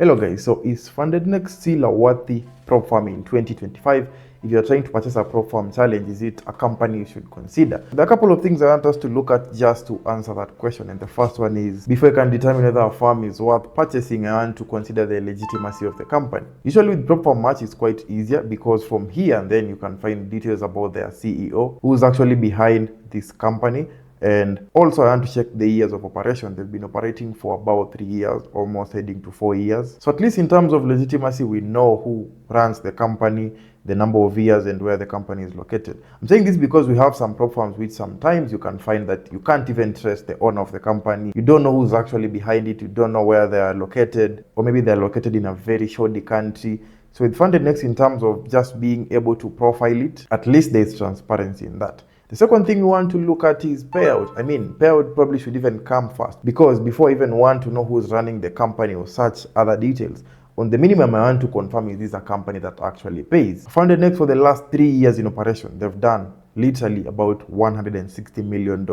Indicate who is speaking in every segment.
Speaker 1: Hello guys, so is FundedNext still a worthy prop firm in 2025? If you're trying to purchase a prop firm challenge, is it a company you should consider? There are a couple of things I want us to look at just to answer that question. And the first one is, before you can determine whether a firm is worth purchasing, I want to consider the legitimacy of the company. Usually with prop firm match, it's quite easier because from here and then you can find details about their CEO, who's actually behind this company. And also I want to check the years of operation. They've been operating for about 3 years, almost heading to 4 years. So at least in terms of legitimacy, we know who runs the company, the number of years, and where the company is located. I'm saying this because we have some prop firms which sometimes you can find that you can't even trust the owner of the company. You don't know who's actually behind it. You don't know where they are located, or maybe they're located in a very shoddy country. So with FundedNext, in terms of just being able to profile it, at least there's transparency in that. The second thing we want to look at is payout. Payout probably should even come first, because before I even want to know who's running the company or such other details, on the minimum I want to confirm is this a company that actually pays. FundedNext, for the last 3 years in operation, they've done literally about $160 million in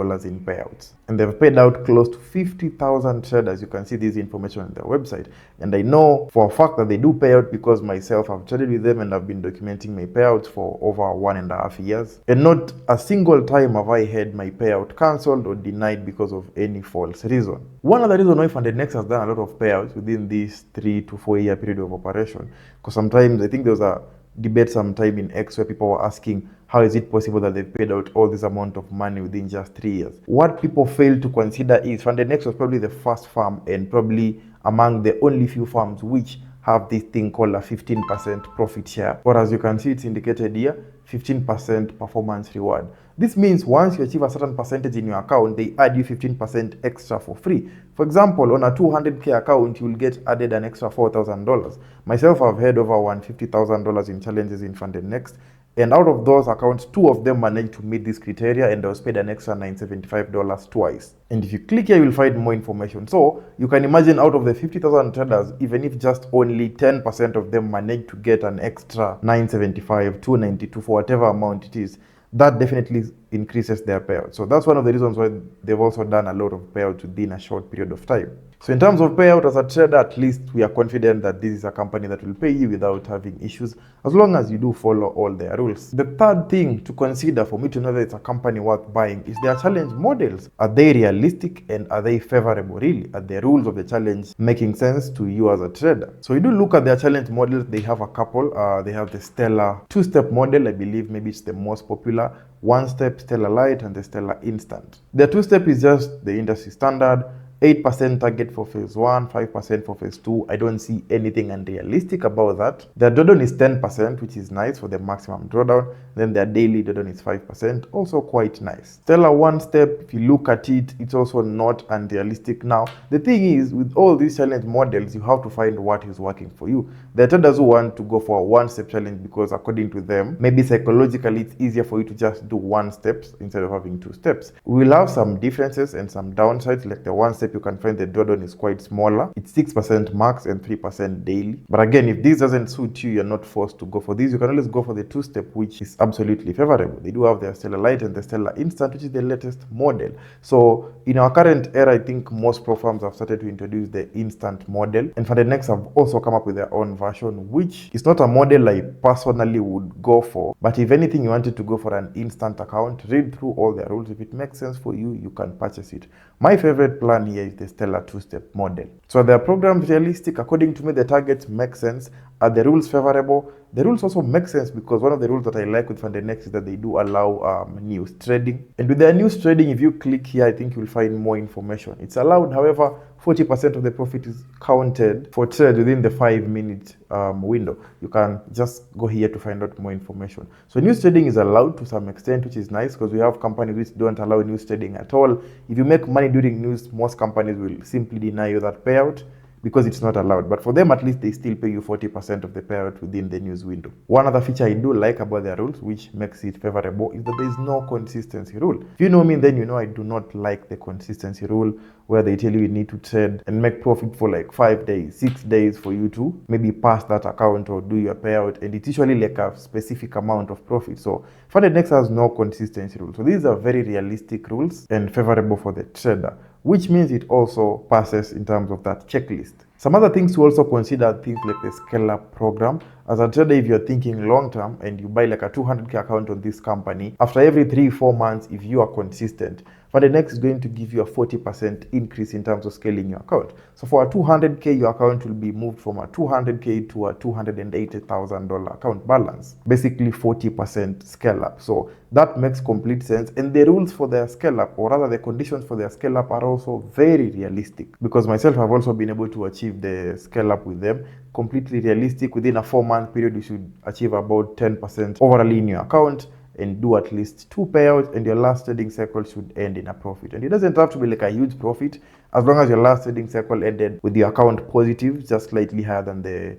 Speaker 1: payouts. And they've paid out close to 50,000 traders. You can see this information on their website. And I know for a fact that they do pay out because myself, I've traded with them and I've been documenting my payouts for over 1.5 years. And not a single time have I had my payout cancelled or denied because of any false reason. One other reason why FundedNext has done a lot of payouts within this 3 to 4 year period of operation, because sometimes I think there was a debate sometime in X where people were asking, how is it possible that they've paid out all this amount of money within just 3 years? What people fail to consider is FundedNext was probably the first firm and probably among the only few firms which have this thing called a 15% profit share, or as you can see it's indicated here, 15% performance reward. This means once you achieve a certain percentage in your account, they add you 15% extra for free. For example, on a 200k account, you will get added an extra $4,000. Myself, I've had over $150,000 in challenges in FundedNext. And out of those accounts, 2 of them managed to meet this criteria, and I was paid an extra $975 twice. And if you click here, you'll find more information. So you can imagine out of the 50,000 traders, even if just only 10% of them managed to get an extra $975, $292 for whatever amount it is, that definitely increases their payout. So that's one of the reasons why they've also done a lot of payouts within a short period of time. So in terms of payout, as a trader, at least we are confident that this is a company that will pay you without having issues, as long as you do follow all their rules. The third thing to consider for me to know that it's a company worth buying is their challenge models. Are they realistic and are they favorable really? Are the rules of the challenge making sense to you as a trader? So you do look at their challenge models. They have a couple. They have the Stellar 2-step model. I believe maybe it's the most popular. 1-step, Stellar Light, and the Stellar Instant. The 2-step is just the industry standard. 8% target for phase 1, 5% for phase 2. I don't see anything unrealistic about that. Their drawdown is 10%, which is nice for the maximum drawdown. Then their daily drawdown is 5%, also quite nice. Stellar 1-step, if you look at it, it's also not unrealistic. Now, the thing is, with all these challenge models, you have to find what is working for you. There are traders who want to go for a 1-step challenge because according to them, maybe psychologically, it's easier for you to just do 1 step instead of having 2 steps. We'll have some differences and some downsides, like the 1-step, you can find the drawdown is quite smaller. It's 6% max and 3% daily. But again, if this doesn't suit you, you're not forced to go for this. You can always go for the 2-step, which is absolutely favorable. They do have their Stellar Light and the Stellar Instant, which is the latest model. So in our current era, I think most pro firms have started to introduce the Instant model. And FundedNext have also come up with their own version, which is not a model I personally would go for. But if anything, you wanted to go for an instant account, read through all their rules. If it makes sense for you, you can purchase it. My favorite plan here is the Stellar 2-step model. So are their programs realistic? According to me, the targets make sense. Are the rules favorable? The rules also make sense because one of the rules that I like with FundedNext is that they do allow news trading. And with their news trading, if you click here, I think you'll find more information. It's allowed, however, 40% of the profit is counted for trade within the 5-minute window. You can just go here to find out more information. So news trading is allowed to some extent, which is nice because we have companies which don't allow news trading at all. If you make money during news, most companies will simply deny you that payout because it's not allowed. But for them, at least they still pay you 40% of the payout within the news window. One other feature I do like about their rules, which makes it favorable, is that there is no consistency rule. If you know me, then you know I do not like the consistency rule where they tell you need to trade and make profit for like 5 days, 6 days for you to maybe pass that account or do your payout. And it's usually like a specific amount of profit. So FundedNext has no consistency rule. So these are very realistic rules and favorable for the trader, which means it also passes in terms of that checklist. Some other things to also consider are things like the scale-up program. As a trader, if you're thinking long-term and you buy like a 200K account on this company, after every 3-4 months, if you are consistent, FundedNext is going to give you a 40% increase in terms of scaling your account. So for a 200K, your account will be moved from a 200K to a $280,000 account balance. Basically 40% scale up. So that makes complete sense. And the rules for their scale up, or rather the conditions for their scale up, are also very realistic. Because myself, I've also been able to achieve the scale up with them. Completely realistic. Within a 4-month period, you should achieve about 10% overall in your account and do at least 2 payouts, and your last trading cycle should end in a profit. And it doesn't have to be like a huge profit, as long as your last trading cycle ended with the account positive, just slightly higher than the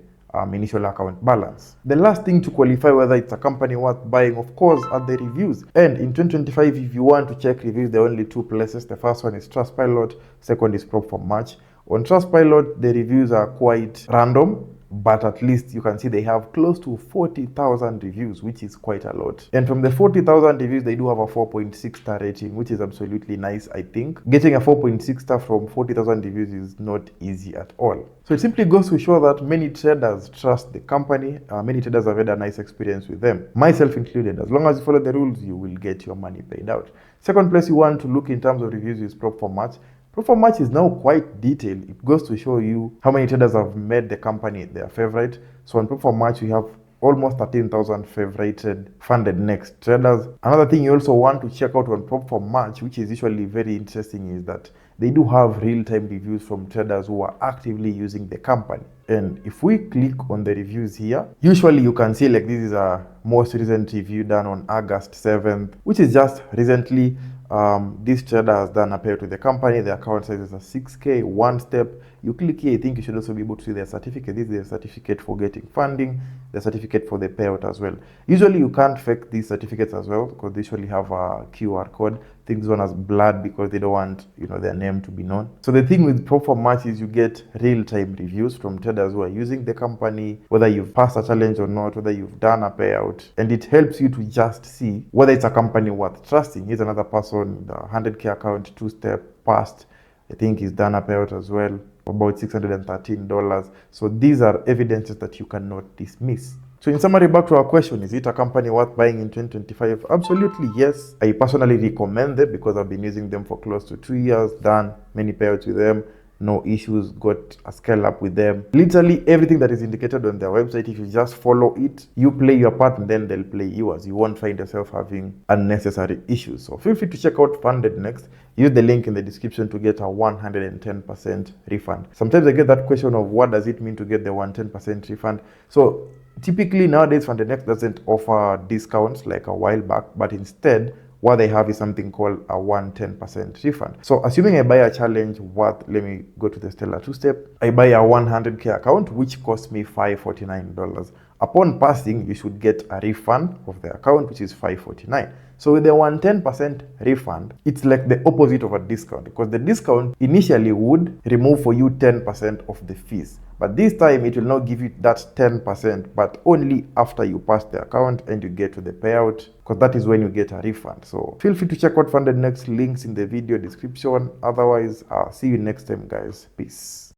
Speaker 1: initial account balance. The last thing to qualify whether it's a company worth buying, of course, are the reviews. And in 2025, if you want to check reviews, there are only 2 places. The first one is Trustpilot, second is PropFirm. On Trustpilot, the reviews are quite random, but at least you can see they have close to 40,000 reviews, which is quite a lot. And from the 40,000 reviews, they do have a 4.6 star rating, which is absolutely nice, I think. Getting a 4.6 star from 40,000 reviews is not easy at all. So it simply goes to show that many traders trust the company. Many traders have had a nice experience with them, myself included. As long as you follow the rules, you will get your money paid out. Second place you want to look in terms of reviews is PropFirm. PropFirm is now quite detailed. It goes to show you how many traders have made the company their favorite. So on PropFirm, we have almost 13,000 favorited FundedNext traders. Another thing you also want to check out on PropFirm, which is usually very interesting, is that they do have real-time reviews from traders who are actively using the company. And if we click on the reviews here, usually you can see like this is a most recent review done on August 7th, which is just recently. This trader has done a payout to the company. The account size is a 6K, 1 step. You click here, I think you should also be able to see their certificate. This is their certificate for getting funding, the certificate for the payout as well. Usually you can't fake these certificates as well, because they usually have a QR code. Things one as blurred because they don't want their name to be known. So the thing with PropFirm is you get real-time reviews from traders who are using the company, whether you've passed a challenge or not, whether you've done a payout, and it helps you to just see whether it's a company worth trusting. Here's another person, the 100K account, 2-step passed. I think he's done a payout as well, about $613. So these are evidences that you cannot dismiss. So in summary, back to our question, is it a company worth buying in 2025? Absolutely yes. I personally recommend them because I've been using them for close to 2 years, done many payouts with them, no issues, got a scale up with them. Literally everything that is indicated on their website, if you just follow it, you play your part and then they'll play yours. You won't find yourself having unnecessary issues. So feel free to check out FundedNext. Use the link in the description to get a 110% refund. Sometimes I get that question of what does it mean to get the 110% refund? So typically nowadays FundedNext doesn't offer discounts like a while back, but instead what they have is something called a 110% refund. So assuming I buy a challenge worth, let me go to the Stellar 2-step. I buy a 100K account, which costs me $549. Upon passing, you should get a refund of the account, which is $549. So with the 110% refund, it's like the opposite of a discount, because the discount initially would remove for you 10% of the fees. But this time it will not give you that 10%, but only after you pass the account and you get to the payout, because that is when you get a refund. So feel free to check out FundedNext, links in the video description. Otherwise, see you next time, guys. Peace.